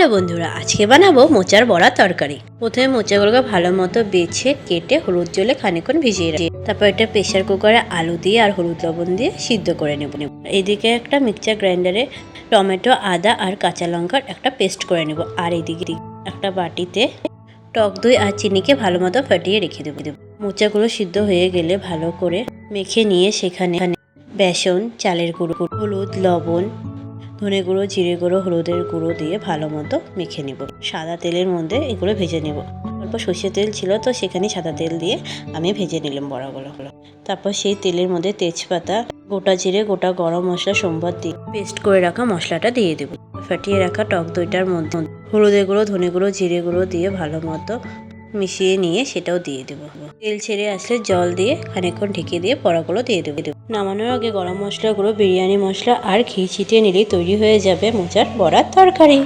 Hello বন্ধুরা, আজকে বানাবো মোচার বড়া তরকারি। প্রথমে মোচাগুলোকে ভালো মতো বেছে কেটে হলুদ জলে খানিকক্ষণ ভিজিয়ে রাখি। তারপর একটা প্রেসার কুকারে আলু দিয়ে আর হলুদ লবণ দিয়ে সিদ্ধ করে নেব। এইদিকে একটা মিক্সচার গ্রাইন্ডারে টমেটো, আদা আর কাঁচা লঙ্কার একটা পেস্ট করে নেব। আর এইদিকে একটা বাটিতে টক দই আর চিনিকে ভালো মতো ফাটিয়ে রেখে দেবো। মোচাগুলো সিদ্ধ হয়ে গেলে ভালো করে মেখে নিয়ে সেখানে বেসন, চালের গুঁড়ো, হলুদ, লবণ, ধনে গুঁড়ো, জিরে গুঁড়ো, হলুদের গুঁড়ো দিয়ে ভালো মতো মেখে নেব। সাদা তেলের মধ্যে এগুলো ভেজে নেব। অল্প সর্ষের তেল ছিল তো সেখানে সাদা তেল দিয়ে আমি ভেজে নিলাম বড়াগুলো। তারপর সেই তেলের মধ্যে তেজপাতা, গোটা জিরে, গোটা গরম মশলা সম্বাদ দিয়ে পেস্ট করে রাখা মশলাটা দিয়ে দেবো। ফাটিয়ে রাখা টক দইটার মধ্যে হলুদের গুঁড়ো, ধনে গুঁড়ো, জিরে গুঁড়ো দিয়ে ভালো মতো মিশিয়ে নিয়ে সেটাও দিয়ে দেবো। তেল ছেড়ে আসলে জল দিয়ে খানিকক্ষণ ঢেকে দিয়ে বড়াগুলো দিয়ে দেবো। নামানোর আগে গরম মশলা গুঁড়ো, বিরিয়ানি মশলা আর ঘি ছিটিয়ে নিলেই তৈরি হয়ে যাবে মোচার বড়ার তরকারি।